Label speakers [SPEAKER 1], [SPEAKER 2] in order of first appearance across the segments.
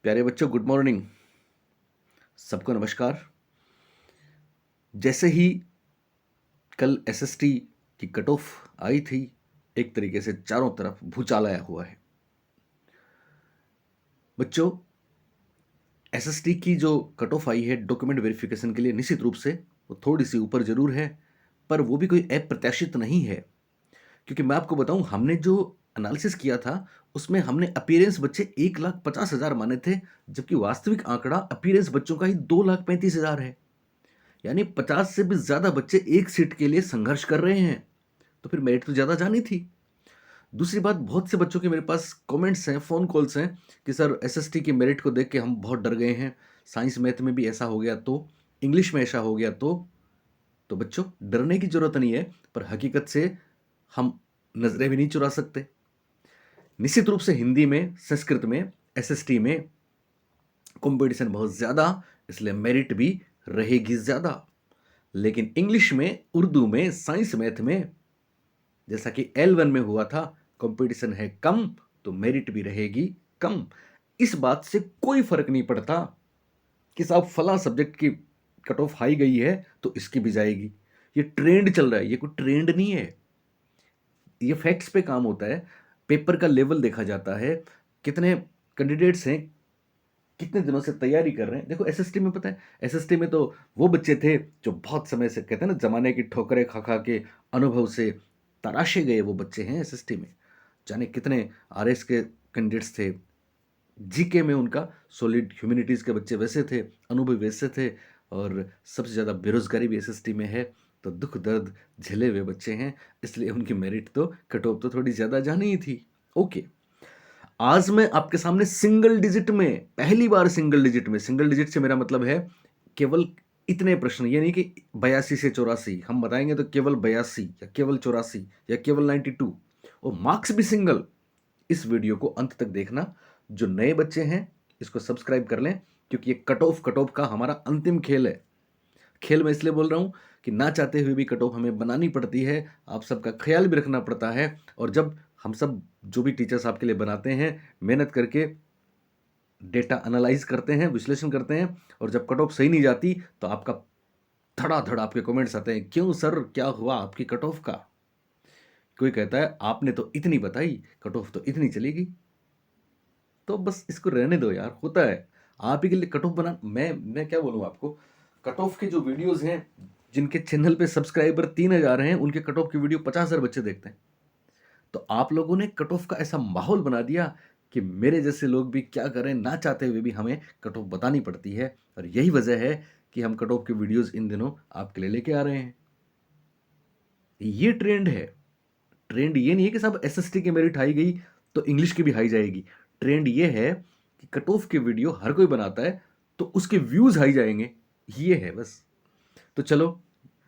[SPEAKER 1] प्यारे बच्चों, good morning. सबको नमस्कार। जैसे ही कल एसएसटी की कट ऑफ आई थी, एक तरीके से चारों तरफ भूचाल आया हुआ है। बच्चों, एसएसटी की जो कट ऑफ आई है डॉक्यूमेंट वेरिफिकेशन के लिए, निश्चित रूप से वो थोड़ी सी ऊपर जरूर है, पर वो भी कोई अप्रत्याशित नहीं है। क्योंकि मैं आपको बताऊं, हमने जो एनालिसिस किया था उसमें हमने अपीयरेंस बच्चे 1,50,000 माने थे, जबकि वास्तविक आंकड़ा अपीयरेंस बच्चों का ही 2,35,000 है। यानी 50 से भी ज्यादा बच्चे एक सीट के लिए संघर्ष कर रहे हैं। तो फिर मेरिट तो ज्यादा जानी थी। दूसरी बात, बहुत से बच्चों के मेरे पास कमेंट्स हैं, फोन कॉल्स हैं कि सर एसएसटी की मेरिट को देख के हम बहुत डर गए हैं। साइंस मैथ में भी ऐसा हो गया तो, इंग्लिश में ऐसा हो गया तो बच्चों डरने की जरूरत नहीं है, पर हकीकत से हम नजरें भी नहीं चुरा सकते। निश्चित रूप से हिंदी में, संस्कृत में, एसएसटी में कंपटीशन बहुत ज्यादा, इसलिए मेरिट भी रहेगी ज्यादा। लेकिन इंग्लिश में, उर्दू में, साइंस मैथ में, जैसा कि L1 में हुआ था, कंपटीशन है कम तो मेरिट भी रहेगी कम। इस बात से कोई फर्क नहीं पड़ता कि साहब फला सब्जेक्ट की कट ऑफ हाई गई है तो इसकी भी जाएगी। ये ट्रेंड चल रहा है, ये कोई ट्रेंड नहीं है। ये फैक्ट्स पे काम होता है। पेपर का लेवल देखा जाता है, कितने कैंडिडेट्स हैं, कितने दिनों से तैयारी कर रहे हैं। देखो एसएसटी में पता है, एसएसटी में तो वो बच्चे थे जो बहुत समय से, कहते हैं ना, जमाने की ठोकरें खा खा के अनुभव से तराशे गए वो बच्चे हैं एसएसटी में। जाने कितने आरएस के कैंडिडेट्स थे, जीके में उनका सॉलिड ह्यूमैनिटीज के बच्चे वैसे थे, अनुभवी वैसे थे, और सबसे ज़्यादा बेरोजगारी भी एसएसटी में है, तो दुख दर्द झेले हुए बच्चे हैं, इसलिए उनकी मेरिट तो, कट ऑफ तो थोड़ी ज़्यादा जानी ही थी। ओके, आज मैं आपके सामने सिंगल डिजिट में, पहली बार सिंगल डिजिट में, सिंगल डिजिट से मेरा मतलब है केवल इतने प्रश्न, ये नहीं कि 82 से 84 हम बताएंगे तो केवल 82 या केवल 84 या केवल 92, और मार्क्स भी सिंगल। इस वीडियो को अंत तक देखना। जो नए बच्चे हैं इसको सब्सक्राइब कर लें, क्योंकि ये कट ऑफ का हमारा अंतिम खेल है। खेल में इसलिए बोल रहा हूं कि ना चाहते हुए भी कट ऑफ हमें बनानी पड़ती है, आप सबका ख्याल भी रखना पड़ता है। और जब हम सब, जो भी टीचर्स आपके लिए बनाते हैं, मेहनत करके डेटा एनालाइज करते हैं, विश्लेषण करते हैं, और जब कट ऑफ सही नहीं जाती तो आपका धड़ाधड़ आपके कमेंट्स आते हैं, क्यों सर, क्या हुआ आपकी कट ऑफ का। कोई कहता है आपने तो इतनी बताई, कट ऑफ तो इतनी चलेगी। तो बस इसको रहने दो यार, होता है। आप ही के लिए कट ऑफ बना, मैं क्या बोलूं आपको, कट ऑफ के जो वीडियोस हैं, जिनके चैनल पे सब्सक्राइबर 3,000 हैं, उनके कट ऑफ की वीडियो 50,000 बच्चे देखते हैं। तो आप लोगों ने कट ऑफ का ऐसा माहौल बना दिया कि मेरे जैसे लोग भी क्या करें, ना चाहते हुए भी हमें कट ऑफ बतानी पड़ती है। और यही वजह है कि हम कट ऑफ के वीडियोस इन दिनों आपके लिए लेके आ रहे हैं। ये ट्रेंड है। ट्रेंड ये नहीं है कि साहब एसएसटी की मेरिट हाई गई तो इंग्लिश की भी हाई जाएगी। ट्रेंड ये है कि कट ऑफ के वीडियो हर कोई बनाता है तो उसके व्यूज हाई जाएंगे, ये है बस। तो चलो,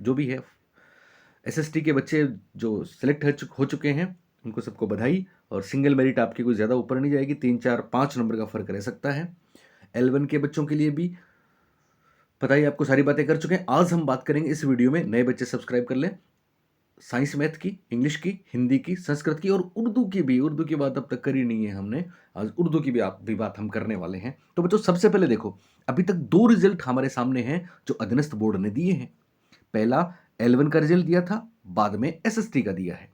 [SPEAKER 1] जो भी है, एसएसटी के बच्चे जो सिलेक्ट हो चुके हैं उनको सबको बधाई। और सिंगल मेरिट आपकी कोई ज़्यादा ऊपर नहीं जाएगी, 3 4 5 नंबर का फर्क रह सकता है। L1 के बच्चों के लिए भी पता ही, आपको सारी बातें कर चुके हैं। आज हम बात करेंगे इस वीडियो में, नए बच्चे सब्सक्राइब कर लें, साइंस मैथ की, इंग्लिश की, हिंदी की, संस्कृत की, और उर्दू की भी। उर्दू की बात अब तक करी नहीं है हमने, आज उर्दू की भी बात हम करने वाले हैं। तो बच्चों, सबसे पहले देखो, अभी तक 2 रिजल्ट हमारे सामने हैं जो अधीनस्थ बोर्ड ने दिए हैं। पहला L1 का रिजल्ट दिया था, बाद में एसएसटी का दिया है।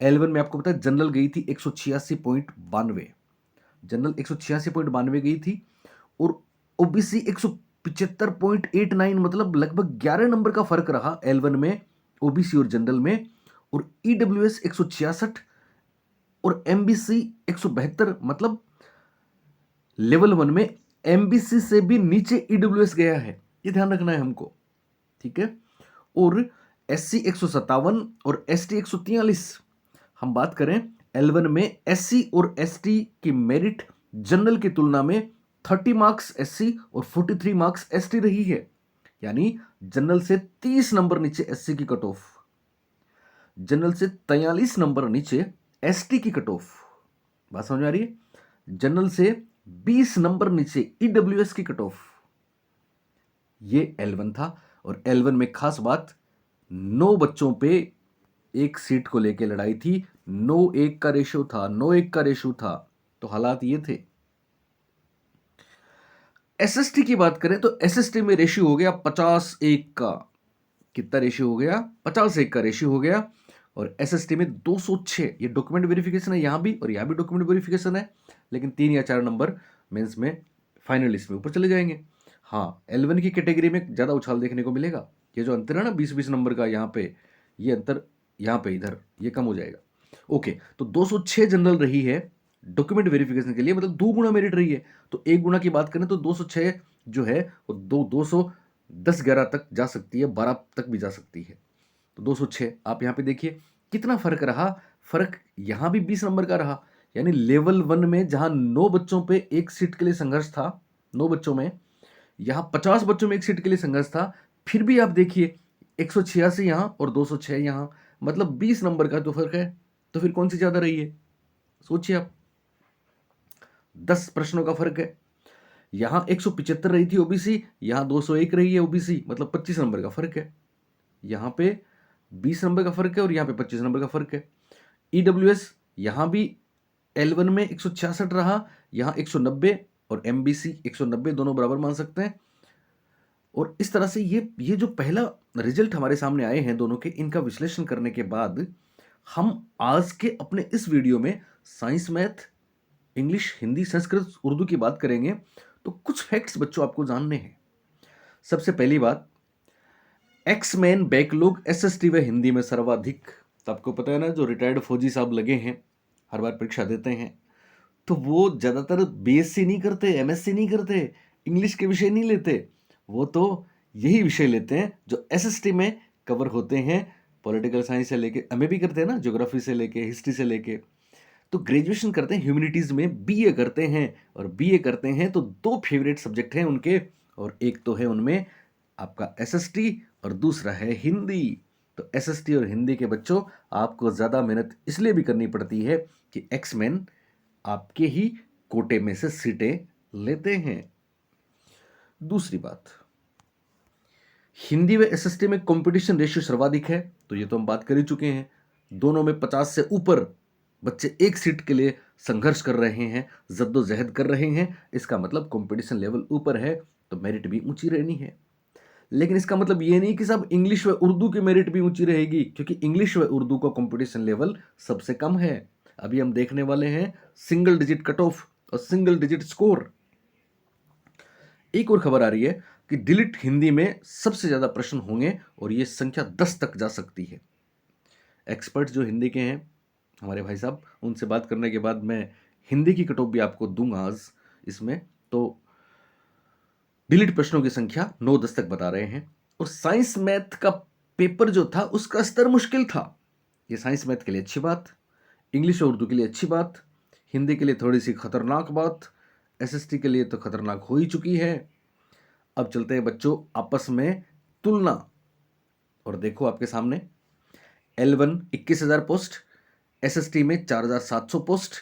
[SPEAKER 1] L1 में आपको पता है जनरल गई थी 186.92, जनरल 186.92 गई थी, और ओबीसी 175.89, मतलब लगभग 11 नंबर का फर्क रहा L1 में ओबीसी और जनरल में। और ईडब्ल्यूएस 166 और एमबीसी 172, मतलब लेवल 1 में एमबीसी से भी नीचे ईडब्ल्यूएस गया है, ये ध्यान रखना है हमको, ठीक है। और एससी 157 और एसटी 143। हम बात करें L1 में एससी और एसटी की मेरिट जनरल की तुलना में 30 मार्क्स एससी और 43 मार्क्स एसटी रही है। यानी जनरल से 30 नंबर नीचे एससी की कट ऑफ, जनरल से 43 नंबर नीचे एसटी की कट ऑफ। बात समझ में आ रही है? जनरल से 20 नंबर नीचे ईडब्ल्यूएस की कट ऑफ। ये L1 था। और L1 में खास बात, 9 बच्चों पे एक सीट को लेके लड़ाई थी, 9-1 का रेशो था, 9-1 का रेशो था। तो हालात ये थे। एसएसटी की बात करें तो एसएसटी में रेशियो हो गया 50:1 का। कितना रेशियो हो गया? 50:1 का रेशियो हो गया। और एसएसटी में 206, ये डॉक्यूमेंट वेरिफिकेशन है यहां भी और यहां भी डॉक्यूमेंट वेरिफिकेशन है, लेकिन 3 या 4 नंबर मेंस में फाइनल लिस्ट में ऊपर चले जाएंगे। हाँ, L1 की कैटेगरी में ज्यादा उछाल देखने को मिलेगा। ये जो अंतर है ना 20-20 नंबर का, यहाँ पे ये अंतर, यहाँ पे इधर ये कम हो जाएगा। ओके, तो 206 जनरल रही है डॉक्यूमेंट वेरिफिकेशन के लिए, मतलब 2 गुना मेरिट रही है। तो 1 गुना की बात करें तो 206 जो है वो 210-11 तक जा सकती है, 12 तक भी जा सकती है। तो 206 आप यहाँ पे देखिए कितना फर्क रहा। फर्क यहाँ भी 20 नंबर का रहा, यानी लेवल 1 में जहां 9 बच्चों पे एक सीट के लिए संघर्ष था, 9 बच्चों में, यहां 50 बच्चों में एक सीट के लिए संघर्ष था, फिर भी आप देखिए 186 यहां और 206 यहां, मतलब 20 नंबर का तो फर्क है। तो फिर कौन सी ज्यादा रही है? सोचिए आप, 10 प्रश्नों का फर्क है। यहां 175 रही थी ओबीसी, यहां 201 रही है ओबीसी, मतलब 25 नंबर का फर्क है। यहां पे 20 नंबर का फर्क है और यहां पे 25 नंबर का फर्क है। ईडब्ल्यूएस यहां भी L1 में 166 रहा, यहां 190, और एमबीसी 190, दोनों बराबर मान सकते हैं। और इस तरह से ये जो पहला रिजल्ट हमारे सामने आए हैं दोनों के, इनका विश्लेषण करने के बाद हम आज के अपने इस वीडियो में science, math, English, Hindi, Sanskrit, Urdu की बात करेंगे। तो कुछ फैक्ट्स बच्चों आपको जानने हैं। सबसे पहली बात, एक्समैन बैकलॉग एसएसटी व हिंदी में सर्वाधिक। तो आपको पता है ना, जो रिटायर्ड फौजी साहब लगे हैं, हर बार परीक्षा देते हैं, तो वो ज़्यादातर बीएससी नहीं करते, एमएससी नहीं करते, इंग्लिश के विषय नहीं लेते, वो तो यही विषय लेते हैं जो एसएसटी में कवर होते हैं। पॉलिटिकल साइंस से लेके, हमें भी करते हैं ना, ज्योग्राफी से लेके, हिस्ट्री से लेके। तो ग्रेजुएशन करते हैं ह्यूमैनिटीज़ में, बीए करते हैं, और बीए करते हैं तो 2 फेवरेट सब्जेक्ट हैं उनके, और एक तो है उनमें आपका एसएसटी और दूसरा है हिंदी। तो एसएसटी और हिंदी के बच्चों, आपको ज़्यादा मेहनत इसलिए भी करनी पड़ती है कि एक्समैन आपके ही कोटे में से सीटें लेते हैं। दूसरी बात, हिंदी व एसएसटी में कंपटीशन रेशियो सर्वाधिक है, तो ये तो हम बात कर ही चुके हैं। दोनों में 50 से ऊपर बच्चे एक सीट के लिए संघर्ष कर रहे हैं, जद्दोजहद कर रहे हैं। इसका मतलब कंपटीशन लेवल ऊपर है, तो मेरिट भी ऊंची रहनी है। लेकिन इसका मतलब ये नहीं कि सब इंग्लिश व उर्दू की मेरिट भी ऊंची रहेगी, क्योंकि इंग्लिश व उर्दू का कंपटीशन लेवल सबसे कम है। अभी हम देखने वाले हैं सिंगल डिजिट कट ऑफ और सिंगल डिजिट स्कोर। एक और खबर आ रही है कि डिलीट हिंदी में सबसे ज्यादा प्रश्न होंगे, और ये संख्या 10 तक जा सकती है। एक्सपर्ट्स जो हिंदी के हैं हमारे भाई साहब, उनसे बात करने के बाद मैं हिंदी की कट ऑफ भी आपको दूंगा आज इसमें। तो डिलीट प्रश्नों की संख्या 9-10 तक बता रहे हैं। और साइंस मैथ का पेपर जो था उसका स्तर मुश्किल था। ये साइंस मैथ के लिए अच्छी बात, इंग्लिश और उर्दू के लिए अच्छी बात, हिंदी के लिए थोड़ी सी खतरनाक बात, एसएसटी के लिए तो खतरनाक हो ही चुकी है। अब चलते हैं बच्चों आपस में तुलना, और देखो आपके सामने L1 21,000 पोस्ट, एसएसटी में 4,700 पोस्ट,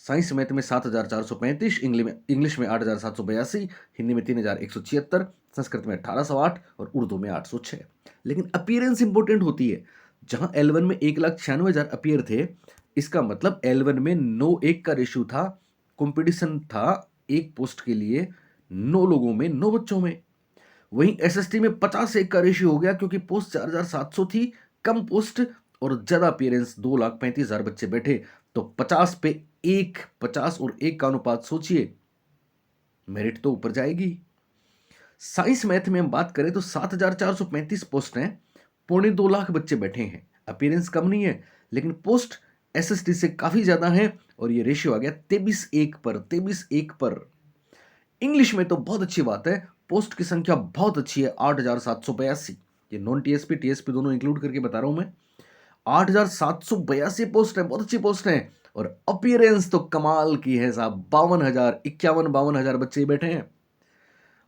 [SPEAKER 1] साइंस मैथ में 7,435, इंग्लिश में 8,782, हिंदी में 3,176, संस्कृत में 1,808 और उर्दू में 806। लेकिन अपीयरेंस इंपॉर्टेंट होती है। जहां L1 में 1,96,000 अपीयर थे, इसका मतलब L1 में 9:1 का रेशियो था, कंपटीशन था एक पोस्ट के लिए 9 लोगों में, 9 बच्चों में। वहीं एसएसटी में 50:1 का रेशियो हो गया, क्योंकि पोस्ट 4,700 थी, कम पोस्ट और ज्यादा अपीयरेंस, 2,35,000 बच्चे बैठे, तो 50 पे 1, 50 और 1 का अनुपात सोचिए, मेरिट तो ऊपर जाएगी। साइंस मैथ में हम बात करें तो 7,435 पोस्ट हैं, 2.25 लाख बच्चे बैठे हैं, अपीयरेंस कम नहीं है, लेकिन पोस्ट एसएसटी से काफी ज्यादा है, और ये रेशियो आ गया 23:1 पर, 23:1 पर। इंग्लिश में तो बहुत अच्छी बात है, पोस्ट की संख्या बहुत अच्छी है, 8,782। ये नॉन टीएसपी टीएसपी दोनों इंक्लूड करके बता रहा हूं मैं। 8,782 पोस्ट है, बहुत अच्छी पोस्ट है। और अपीयरेंस तो कमाल की है साहब, 52,000, 52,000 बच्चे ही बैठे हैं।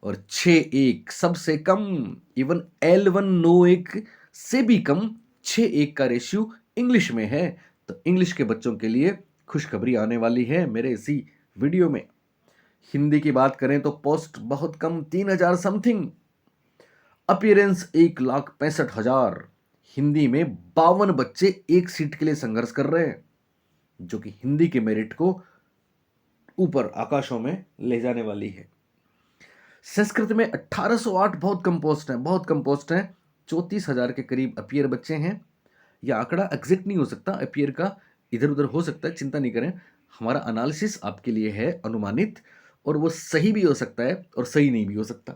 [SPEAKER 1] और 6:1 सबसे कम, इवन L1 9:1 से भी कम, 6:1 का रेशियो इंग्लिश में है। तो इंग्लिश के बच्चों के लिए खुशखबरी आने वाली है मेरे इसी वीडियो में। हिंदी की बात करें तो पोस्ट बहुत कम, 3,000 समथिंग, अपीयरेंस 1,65,000। हिंदी में 52 बच्चे एक सीट के लिए संघर्ष कर रहे हैं, जो कि हिंदी के मेरिट को ऊपर आकाशों में ले जाने वाली है। संस्कृत में 1808 बहुत कम पोस्ट हैं, बहुत कम पोस्ट हैं। 34,000 के करीब अपियर बच्चे हैं। यह आंकड़ा एग्जैक्ट नहीं हो सकता, अपियर का इधर उधर हो सकता है, चिंता नहीं करें। हमारा एनालिसिस आपके लिए है अनुमानित, और वो सही भी हो सकता है और सही नहीं भी हो सकता।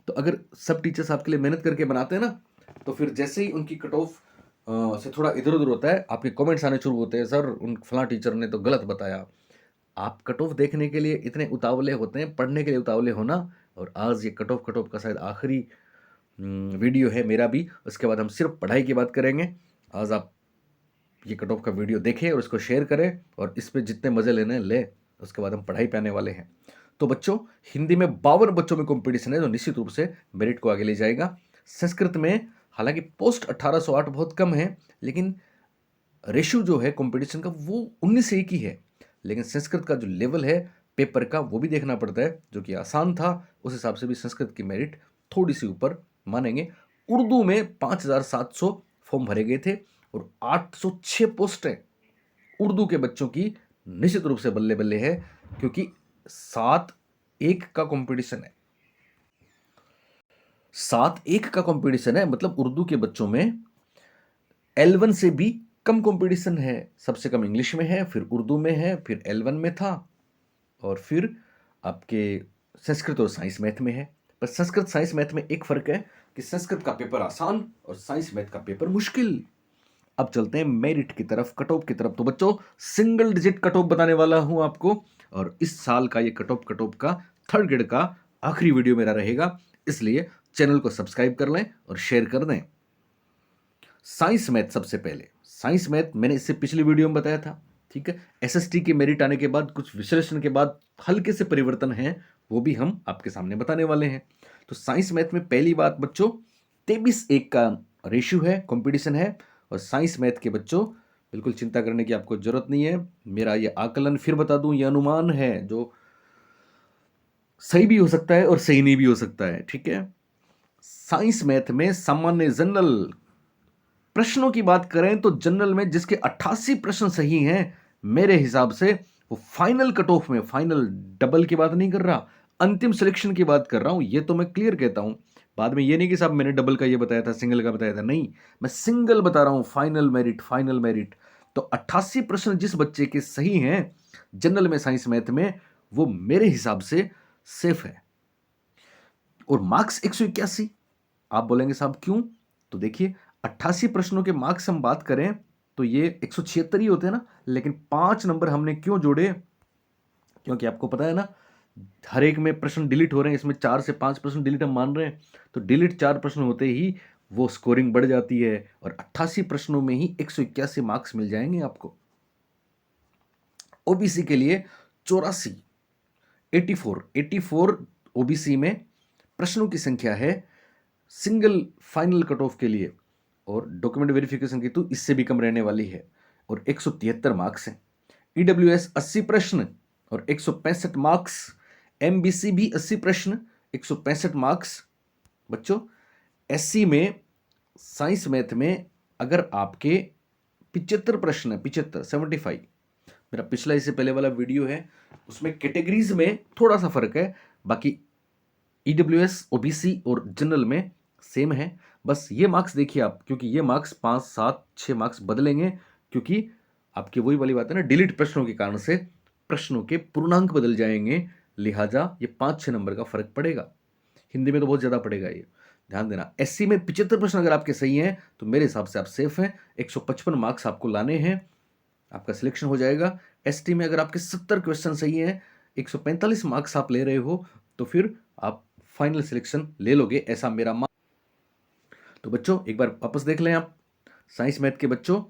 [SPEAKER 1] तो अगर सब टीचर्स आपके लिए मेहनत करके बनाते हैं ना, तो फिर जैसे ही उनकी कट ऑफ से थोड़ा इधर उधर होता है, आपके कमेंट्स आने शुरू होते हैं, सर उन फलां टीचर ने तो गलत बताया। आप कट ऑफ देखने के लिए इतने उतावले होते हैं, पढ़ने के लिए उतावले होना। और आज ये कट ऑफ का शायद आखिरी वीडियो है मेरा भी, उसके बाद हम सिर्फ पढ़ाई की बात करेंगे। आज आप ये कट ऑफ का वीडियो देखें और इसको शेयर करें, और इस पे जितने मजे लेने ले, उसके बाद हम पढ़ाई पे आने वाले हैं। तो बच्चों, हिंदी में 52 बच्चों में कंपटीशन है, जो निश्चित रूप से मेरिट को आगे ले जाएगा। संस्कृत में हालांकि पोस्ट 1808 बहुत कम है, लेकिन रेशियो जो है कंपटीशन का वो 19 से 1 ही है। लेकिन संस्कृत का जो लेवल है पेपर का, वो भी देखना पड़ता है, जो कि आसान था, उस हिसाब से भी संस्कृत की मेरिट थोड़ी सी ऊपर मानेंगे। उर्दू में 5,700 फॉर्म भरे गए थे और 806 पोस्टें उर्दू के बच्चों की निश्चित रूप से बल्ले बल्ले है, क्योंकि 7-1 का कंपटीशन है। 7-1 का कंपटीशन है, मतलब उर्दू के बच्चों में L1 से भी कम कंपटीशन है। सबसे कम इंग्लिश में है, फिर उर्दू में है, फिर L1 में था, और फिर आपके संस्कृत और साइंस मैथ में है। पर संस्कृत साइंस मैथ में एक फर्क है कि संस्कृत का पेपर आसान और साइंस मैथ का पेपर मुश्किल। अब चलते हैं मेरिट की तरफ, कट ऑफ की तरफ। तो बच्चों, सिंगल डिजिट कट ऑफ बताने वाला हूं आपको, और इस साल का ये कट ऑफ का थर्ड ग्रेड का आखिरी वीडियो मेरा रहेगा, इसलिए चैनल को सब्सक्राइब कर लें और शेयर कर दें। साइंस मैथ सबसे पहले, साइंस मैथ मैंने इससे पिछली वीडियो में बताया था, ठीक है। एसएसटी के मेरिट आने के बाद कुछ विश्लेषण के बाद हल्के से परिवर्तन हैं, वो भी हम आपके सामने बताने वाले हैं। तो साइंस मैथ में पहली बात बच्चों, 23-1 का रेशियो है, कंपटीशन है। और साइंस मैथ के बच्चों, बिल्कुल चिंता करने की आपको जरूरत नहीं है। मेरा ये आकलन फिर बता दूं, ये अनुमान है जो सही भी हो सकता है और सही नहीं भी हो सकता है, ठीक है। साइंस मैथ में सामान्य जनरल प्रश्नों की बात करें तो जनरल में जिसके 88 प्रश्न सही हैं, मेरे हिसाब से वो फाइनल कट ऑफ में, फाइनल डबल की बात नहीं कर रहा, अंतिम सिलेक्शन की बात कर रहा हूं। ये तो मैं क्लियर कहता हूं, बाद में ये नहीं कि साहब मैंने डबल का ये बताया था, सिंगल का बताया था, नहीं, मैं सिंगल बता रहा हूं, फाइनल मेरिट, फाइनल मेरिट। तो 88 प्रश्न जिस बच्चे के सही हैं जनरल में, साइंस मैथ में, वो मेरे हिसाब से सेफ है। और मार्क्स 181। आप बोलेंगे साहब क्यों? तो देखिए, 88 प्रश्नों के मार्क्स हम बात करें तो ये 176 ही होते हैं ना, लेकिन 5 नंबर हमने क्यों जोड़े? क्योंकि आपको पता है ना, हर एक में प्रश्न डिलीट हो रहे हैं, इसमें 4 से 5 प्रश्न डिलीट हम मान रहे हैं, तो डिलीट 4 प्रश्न होते ही वो स्कोरिंग बढ़ जाती है, और 88 प्रश्नों में ही 181 मार्क्स मिल जाएंगे आपको। ओबीसी के लिए 84, 84 ओबीसी में प्रश्नों की संख्या है सिंगल फाइनल कट ऑफ के लिए, और डॉक्यूमेंट वेरिफिकेशन की तो इससे भी कम रहने वाली है, और 173 मार्क्स हैं। ईडब्ल्यूएस 80 प्रश्न और 165 मार्क्स। एमबीसी भी 80 प्रश्न, 165 मार्क्स। बच्चों, एससी में, साइंस मैथ में अगर आपके 75 प्रश्न है, 75, 75, मेरा पिछला इससे पहले वाला वीडियो है, उसमें कैटेगरीज में थोड़ा सा फर्क है, बाकी ईडब्ल्यूएस, ओबीसी और जनरल में सेम है। बस ये मार्क्स देखिए आप, क्योंकि ये मार्क्स 5, 7, 6 मार्क्स बदलेंगे, क्योंकि आपकी वही वाली बात है ना, डिलीट प्रश्नों के कारण से प्रश्नों के पूर्णांक बदल जाएंगे, लिहाजा ये 5-6 नंबर का फर्क पड़ेगा। हिंदी में तो बहुत ज़्यादा पड़ेगा, ये ध्यान देना। एससी में 75 प्रश्न अगर आपके सही हैं तो मेरे हिसाब से आप सेफ हैं, 155 मार्क्स आपको लाने हैं, आपका सिलेक्शन हो जाएगा। एसटी में अगर आपके 70 क्वेश्चन सही हैं, 145 मार्क्स आप ले रहे हो, तो फिर आप फाइनल सिलेक्शन ले लोगे, ऐसा मेरा मान। तो बच्चों, एक बार वापस देख लें आप, साइंस मैथ के बच्चों,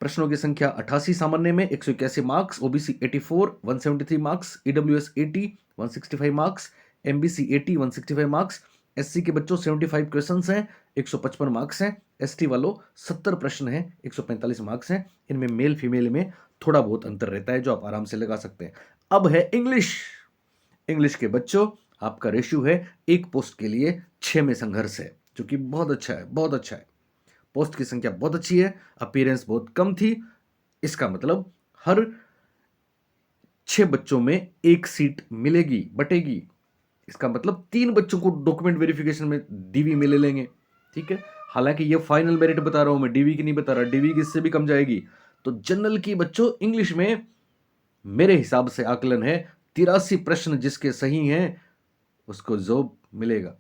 [SPEAKER 1] प्रश्नों की संख्या 88 सामान्य में, 181 marks, OBC 84, 173 marks, EWS 80, 165 marks, MBC 80, 165 marks. SC के बच्चों 75 क्वेश्चंस हैं, 155 मार्क्स हैं। एसटी वालों 70 प्रश्न हैं, 145 मार्क्स हैं। इनमें मेल फीमेल में थोड़ा बहुत अंतर रहता है, जो आप आराम से लगा सकते हैं। अब है इंग्लिश। इंग्लिश के बच्चों, आपका रेशियो है 1 पोस्ट के लिए 6 में संघर्ष है, जो कि बहुत अच्छा है, बहुत अच्छा है। पोस्ट की संख्या बहुत अच्छी है, अपीयरेंस बहुत कम थी, इसका मतलब हर 6 बच्चों में 1 सीट मिलेगी, बटेगी। इसका मतलब 3 बच्चों को डॉक्यूमेंट वेरिफिकेशन में डीवी में ले लेंगे, ठीक है। हालांकि ये फाइनल मेरिट बता रहा हूं मैं, डीवी की नहीं बता रहा, डीवी की इससे भी कम जाएगी। तो जनरल की बच्चों इंग्लिश में मेरे हिसाब से आकलन है 83 प्रश्न जिसके सही हैं उसको जॉब मिलेगा।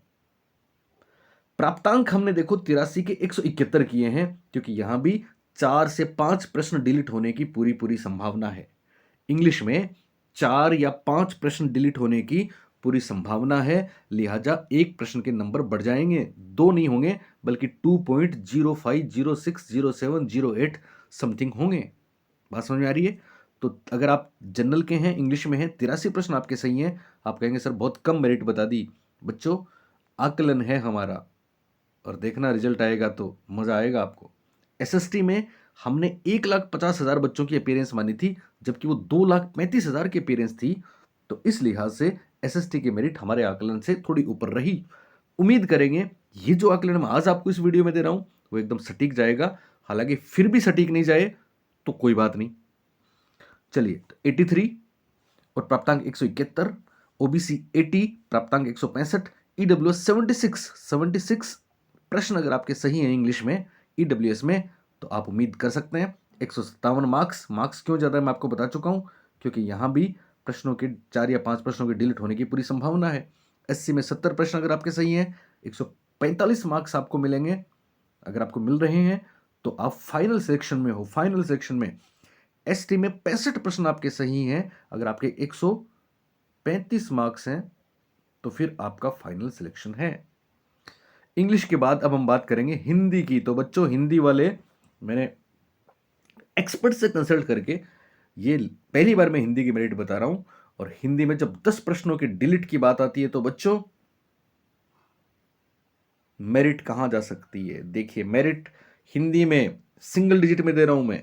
[SPEAKER 1] प्राप्तांक हमने देखो 83 के 171 किए हैं, क्योंकि यहां भी 4 से 5 प्रश्न डिलीट होने की पूरी पूरी संभावना है। इंग्लिश में 4 या 5 प्रश्न डिलीट होने की पूरी संभावना है, लिहाजा एक प्रश्न के नंबर बढ़ जाएंगे, 2 नहीं होंगे बल्कि 2.05060708 समथिंग होंगे। बात समझ में आ रही है? तो अगर आप जनरल के हैं, इंग्लिश में हैं, 83 प्रश्न आपके सही हैं, आप कहेंगे सर बहुत कम मेरिट बता दी। बच्चों आकलन है हमारा, और देखना रिजल्ट आएगा तो मजा आएगा आपको। एसएसटी में हमने 1,50,000 बच्चों की अपीयरेंस मानी थी, जबकि वो 2,35,000 की अपीयरेंस थी। तो इस लिहाज से एसएसटी की मेरिट हमारे आकलन से थोड़ी ऊपर रही। उम्मीद करेंगे ये जो आकलन मैं आज आपको इस वीडियो में दे रहा हूं वो एकदम सटीक जाएगा। हालांकि फिर भी सटीक नहीं जाए तो कोई बात नहीं। चलिए, 83 और प्राप्तांक 171, ओबीसी 80, प्राप्तांक 165, ईडब्ल्यूएस 76 प्रश्न अगर आपके सही हैं इंग्लिश में, ईडब्ल्यूएस में, तो आप उम्मीद कर सकते हैं 157 मार्क्स। मार्क्स क्यों ज़्यादा है मैं आपको बता चुका हूं, क्योंकि यहां भी प्रश्नों के 4 या 5 प्रश्नों के डिलीट होने की पूरी संभावना है। एससी में 70 प्रश्न अगर आपके सही हैं, 145 मार्क्स आपको मिलेंगे। अगर आपको मिल रहे हैं तो आप फाइनल सिलेक्शन में हो। फाइनल सिलेक्शन में एसटी में 65 प्रश्न आपके सही हैं, अगर आपके 135 मार्क्स हैं तो फिर आपका फाइनल सिलेक्शन है। इंग्लिश के बाद अब हम बात करेंगे हिंदी की। तो बच्चों हिंदी वाले मैंने एक्सपर्ट से कंसल्ट करके ये पहली बार मैं हिंदी की मेरिट बता रहा हूं, और हिंदी में जब 10 प्रश्नों के डिलीट की बात आती है तो बच्चों मेरिट कहां जा सकती है। देखिए मेरिट हिंदी में सिंगल डिजिट में दे रहा हूं मैं।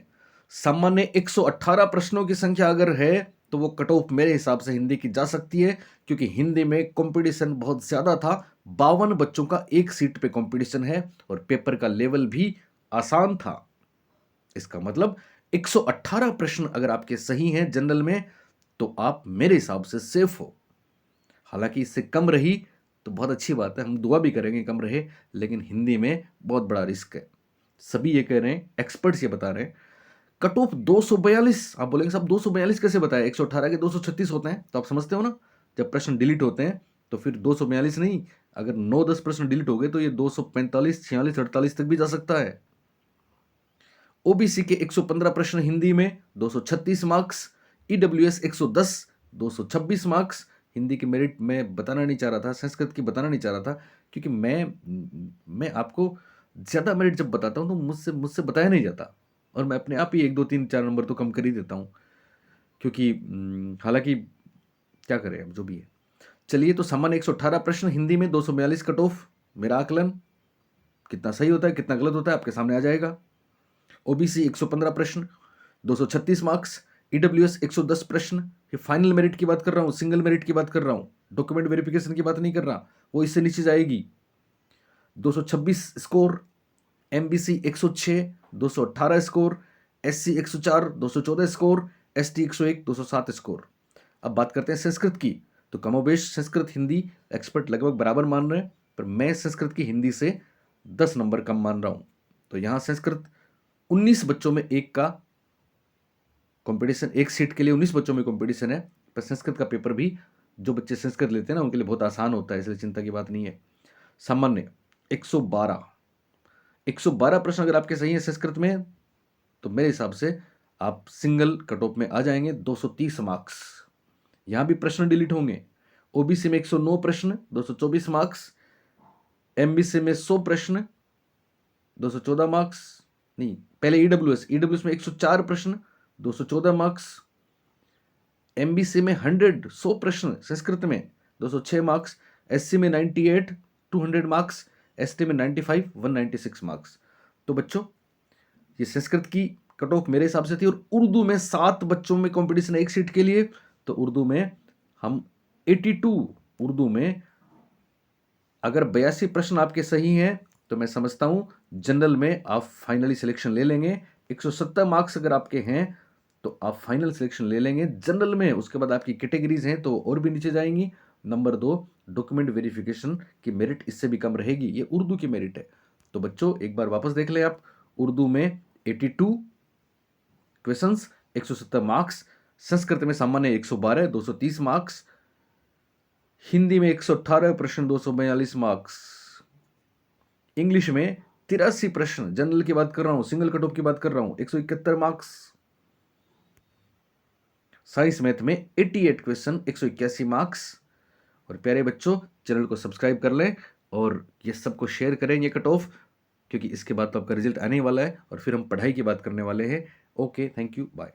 [SPEAKER 1] सामान्य 118 प्रश्नों की संख्या अगर है तो वो कट ऑफ मेरे हिसाब से हिंदी की जा सकती है, क्योंकि हिंदी में कंपटीशन बहुत ज्यादा था। 52 बच्चों का एक सीट पे कंपटीशन है और पेपर का लेवल भी आसान था। इसका मतलब 118 प्रश्न अगर आपके सही हैं जनरल में तो आप मेरे हिसाब से सेफ हो। हालांकि इससे कम रही तो बहुत अच्छी बात है, हम दुआ भी करेंगे कम रहे, लेकिन हिंदी में बहुत बड़ा रिस्क है। सभी ये कह रहे हैं, एक्सपर्ट्स ये बता रहे हैं। Cut off 242। आप बोलेंगे साहब 242 कैसे बताया, 118 के 236 होते हैं, तो आप समझते हो ना, जब प्रश्न डिलीट होते हैं तो फिर 242 नहीं, अगर 9-10 प्रश्न डिलीट हो गए तो ये 245, 46, 48 तक भी जा सकता है। ओबीसी के 115 प्रश्न हिंदी में, 236 मार्क्स। EWS 110, 226 marks. हिंदी की मेरिट मैं बताना नहीं चाह रहा था, संस्कृत की बताना नहीं चाह रहा था, क्योंकि मैं आपको ज़्यादा मेरिट जब बताता हूँ तो मुझसे मुझसे बताया नहीं जाता, और मैं अपने आप ही 1 2 3 4 नंबर तो कम कर ही देता हूँ, क्योंकि हालांकि क्या करें अब जो भी है। चलिए, तो सामान्य 118 प्रश्न हिंदी में, 242 कट ऑफ। मेरा आकलन कितना सही होता है कितना गलत होता है आपके सामने आ जाएगा। ओबीसी 115 प्रश्न, 236 मार्क्स। ईडब्ल्यूएस 110 प्रश्न। ये फाइनल मेरिट की बात कर रहा हूँ, सिंगल मेरिट की बात कर रहा हूँ, डॉक्यूमेंट वेरिफिकेशन की बात नहीं कर रहा, वो इससे नीचे जाएगी। 226 score. MBC 106, 218 score. SC 104, 214 score. ST 101, 207 score. अब बात करते हैं संस्कृत की। तो कमोबेश संस्कृत हिंदी एक्सपर्ट लगभग बराबर मान रहे हैं, पर मैं संस्कृत की हिंदी से 10 नंबर कम मान रहा हूं। तो यहां संस्कृत 19 बच्चों में एक का कंपटीशन, एक सीट के लिए 19 बच्चों में कंपटीशन है, पर संस्कृत का पेपर भी जो बच्चे संस्कृत लेते हैं ना उनके लिए बहुत आसान होता है, इसलिए चिंता की बात नहीं है। सामान्य 112 प्रश्न अगर आपके सही है संस्कृत में तो मेरे हिसाब से आप सिंगल कट ऑफ में आ जाएंगे, 230 मार्क्स। यहां भी प्रश्न डिलीट होंगे। ओबीसी में 109 प्रश्न, 224 मार्क्स। एमबीसी में 100 प्रश्न, 214 मार्क्स। नहीं, पहले ईडब्ल्यूएस में 104 प्रश्न, 214 मार्क्स। एमबीसी में 100 प्रश्न संस्कृत में, 206 मार्क्स। एससी में 98, 200 मार्क्स। एसटी में 95, 196 मार्क्स। तो बच्चों ये संस्कृत की कट ऑफ मेरे हिसाब से थी। और उर्दू में 7 बच्चों में कंपटीशन एक सीट के लिए, तो उर्दू में हम 82, उर्दू में अगर 82 प्रश्न आपके सही हैं तो मैं समझता हूं जनरल में आप फाइनली सिलेक्शन ले लेंगे। 170 मार्क्स अगर आपके हैं तो आप फाइनल सिलेक्शन ले लेंगे जनरल में। उसके बाद आपकी कैटेगरीज हैं तो और भी नीचे जाएंगी। नंबर 2, डॉक्यूमेंट वेरिफिकेशन की मेरिट इससे भी कम रहेगी। ये उर्दू की मेरिट है। तो बच्चों एक बार वापस देख ले आप, उर्दू में 82 क्वेश्चंस, 170 मार्क्स, संस्कृत में सामान्य 112, 230 मार्क्स, हिंदी में 118 प्रश्न, 242 मार्क्स, इंग्लिश में 83 प्रश्न, जनरल की बात कर रहा हूं, सिंगल कट ऑफ की बात कर रहा हूं, 171 मार्क्स, साइंस मैथ में 88 क्वेश्चन, 181 मार्क्स। और प्यारे बच्चों, चैनल को सब्सक्राइब कर लें और ये सबको शेयर करें ये कट ऑफ, क्योंकि इसके बाद तो आपका रिजल्ट आने ही वाला है और फिर हम पढ़ाई की बात करने वाले हैं। Okay, thank you, bye.